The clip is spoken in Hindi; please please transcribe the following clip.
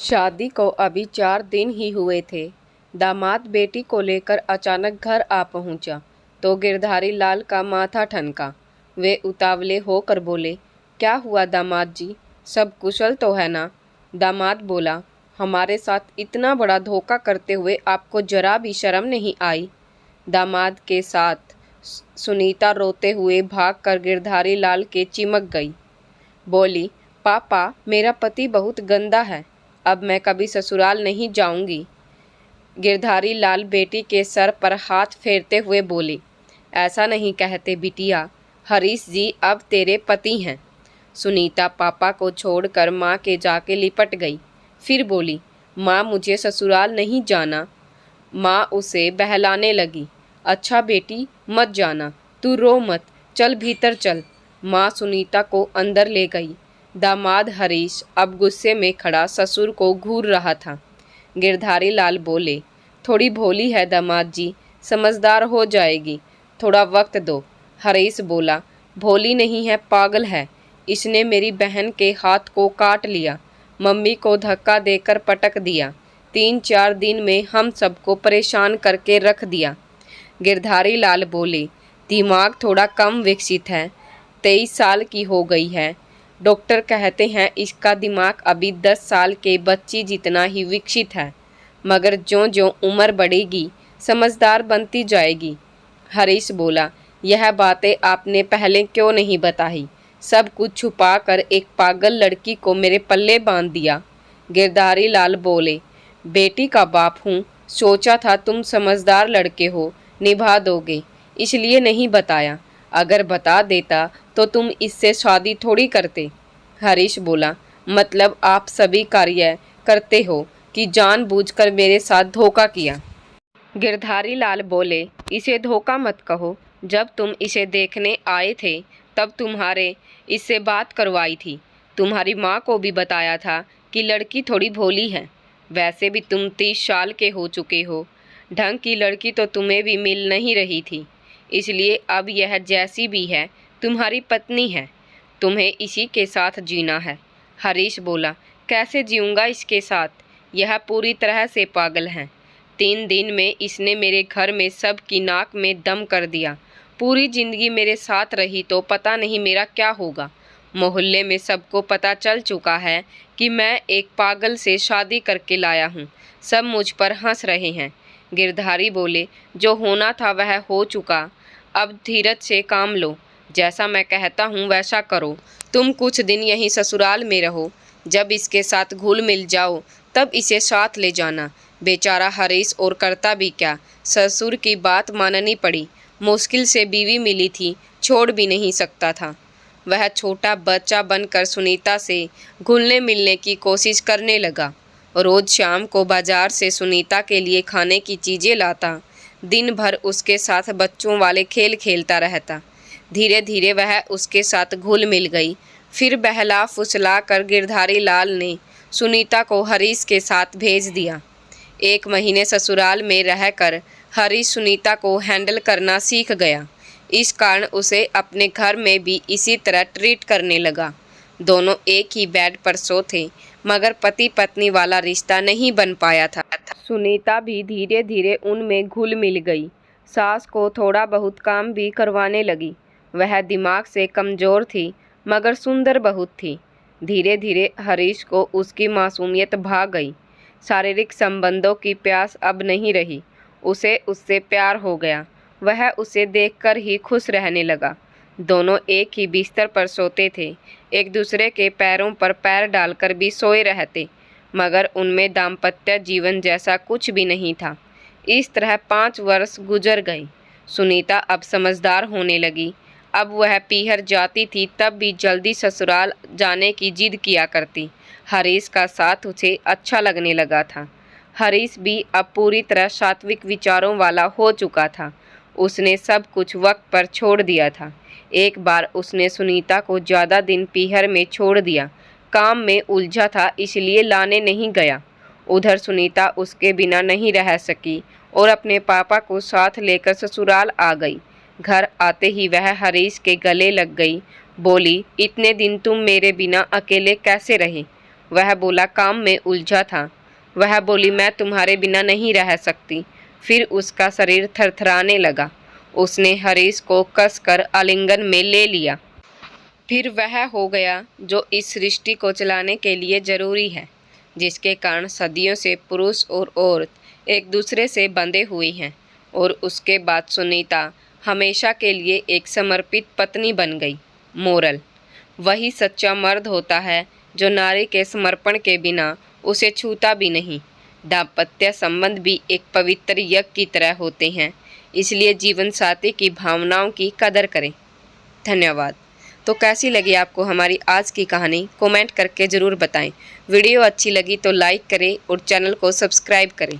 शादी को अभी 4 दिन ही हुए थे। दामाद बेटी को लेकर अचानक घर आ पहुंचा तो गिरधारी लाल का माथा ठनका। वे उतावले होकर बोले, क्या हुआ दामाद जी, सब कुशल तो है ना? दामाद बोला, हमारे साथ इतना बड़ा धोखा करते हुए आपको जरा भी शर्म नहीं आई? दामाद के साथ सुनीता रोते हुए भागकर गिरधारी लाल के चिमक गई। बोली, पापा मेरा पति बहुत गंदा है, अब मैं कभी ससुराल नहीं जाऊंगी। गिरधारी लाल बेटी के सर पर हाथ फेरते हुए बोले, ऐसा नहीं कहते बिटिया, हरीश जी अब तेरे पति हैं। सुनीता पापा को छोड़कर माँ के जाके लिपट गई। फिर बोली, माँ मुझे ससुराल नहीं जाना। माँ उसे बहलाने लगी। अच्छा बेटी मत जाना, तू रो मत, चल भीतर चल। माँ सुनीता को अंदर ले गई। दामाद हरीश अब गुस्से में खड़ा ससुर को घूर रहा था। गिरधारी लाल बोले, थोड़ी भोली है दामाद जी, समझदार हो जाएगी, थोड़ा वक्त दो। हरीश बोला, भोली नहीं है, पागल है, इसने मेरी बहन के हाथ को काट लिया, मम्मी को धक्का देकर पटक दिया, 3-4 दिन में हम सबको परेशान करके रख दिया। गिरधारी लाल बोले, दिमाग थोड़ा कम विकसित है, 23 साल की हो गई है, डॉक्टर कहते हैं इसका दिमाग अभी 10 साल के बच्ची जितना ही विकसित है, मगर ज्यों ज्यों उम्र बढ़ेगी समझदार बनती जाएगी। हरीश बोला, यह बातें आपने पहले क्यों नहीं बताई? सब कुछ छुपाकर एक पागल लड़की को मेरे पल्ले बांध दिया। गिरधारी लाल बोले, बेटी का बाप हूँ, सोचा था तुम समझदार लड़के हो, निभा दोगे, इसलिए नहीं बताया, अगर बता देता तो तुम इससे शादी थोड़ी करते। हरीश बोला, मतलब आप सभी कार्य करते हो कि जानबूझकर मेरे साथ धोखा किया? गिरधारी लाल बोले, इसे धोखा मत कहो, जब तुम इसे देखने आए थे तब तुम्हारे इससे बात करवाई थी, तुम्हारी माँ को भी बताया था कि लड़की थोड़ी भोली है, वैसे भी तुम 30 साल के हो चुके हो, ढंग की लड़की तो तुम्हें भी मिल नहीं रही थी, इसलिए अब यह जैसी भी है तुम्हारी पत्नी है, तुम्हें इसी के साथ जीना है। हरीश बोला, कैसे जीऊँगा इसके साथ, यह पूरी तरह से पागल है, 3 दिन में इसने मेरे घर में सब की नाक में दम कर दिया, पूरी ज़िंदगी मेरे साथ रही तो पता नहीं मेरा क्या होगा। मोहल्ले में सबको पता चल चुका है कि मैं एक पागल से शादी करके लाया हूँ, सब मुझ पर हंस रहे हैं। गिरधारी बोले, जो होना था वह हो चुका, अब धीरज से काम लो, जैसा मैं कहता हूँ वैसा करो, तुम कुछ दिन यहीं ससुराल में रहो, जब इसके साथ घुल मिल जाओ तब इसे साथ ले जाना। बेचारा हरीश और करता भी क्या, ससुर की बात माननी पड़ी, मुश्किल से बीवी मिली थी, छोड़ भी नहीं सकता था। वह छोटा बच्चा बनकर सुनीता से घुलने मिलने की कोशिश करने लगा। रोज़ शाम को बाजार से सुनीता के लिए खाने की चीज़ें लाता, दिन भर उसके साथ बच्चों वाले खेल खेलता रहता। धीरे धीरे वह उसके साथ घुल मिल गई। फिर बहला फुसला कर गिरधारी लाल ने सुनीता को हरीश के साथ भेज दिया। 1 महीने ससुराल में रहकर हरीश सुनीता को हैंडल करना सीख गया, इस कारण उसे अपने घर में भी इसी तरह ट्रीट करने लगा। दोनों एक ही बेड पर सोते, मगर पति पत्नी वाला रिश्ता नहीं बन पाया था। सुनीता भी धीरे धीरे उनमें घुल मिल गई, सास को थोड़ा बहुत काम भी करवाने लगी। वह दिमाग से कमज़ोर थी मगर सुंदर बहुत थी। धीरे धीरे हरीश को उसकी मासूमियत भा गई, शारीरिक संबंधों की प्यास अब नहीं रही, उसे उससे प्यार हो गया, वह उसे देखकर ही खुश रहने लगा। दोनों एक ही बिस्तर पर सोते थे, एक दूसरे के पैरों पर पैर डालकर भी सोए रहते, मगर उनमें दाम्पत्य जीवन जैसा कुछ भी नहीं था। इस तरह 5 वर्ष गुजर गए। सुनीता अब समझदार होने लगी। अब वह पीहर जाती थी तब भी जल्दी ससुराल जाने की जिद किया करती। हरीश का साथ उसे अच्छा लगने लगा था। हरीश भी अब पूरी तरह सात्विक विचारों वाला हो चुका था। उसने सब कुछ वक्त पर छोड़ दिया था। एक बार उसने सुनीता को ज़्यादा दिन पीहर में छोड़ दिया, काम में उलझा था इसलिए लाने नहीं गया। उधर सुनीता उसके बिना नहीं रह सकी और अपने पापा को साथ लेकर ससुराल आ गई। घर आते ही वह हरीश के गले लग गई, बोली, इतने दिन तुम मेरे बिना अकेले कैसे रहे? वह बोला काम में उलझा था। वह बोली मैं तुम्हारे बिना नहीं रह सकती। फिर उसका शरीर थरथराने लगा। उसने हरीश को कसकर आलिंगन में ले लिया। फिर वह हो गया जो इस सृष्टि को चलाने के लिए जरूरी है, जिसके कारण सदियों से पुरुष और औरत एक दूसरे से बंधे हुए हैं। और उसके बाद सुनीता हमेशा के लिए एक समर्पित पत्नी बन गई। मोरल: वही सच्चा मर्द होता है जो नारी के समर्पण के बिना उसे छूता भी नहीं। दाम्पत्य संबंध भी एक पवित्र यज्ञ की तरह होते हैं, इसलिए जीवन साथी की भावनाओं की कदर करें। धन्यवाद। तो कैसी लगी आपको हमारी आज की कहानी, कमेंट करके ज़रूर बताएं। वीडियो अच्छी लगी तो लाइक करें और चैनल को सब्सक्राइब करें।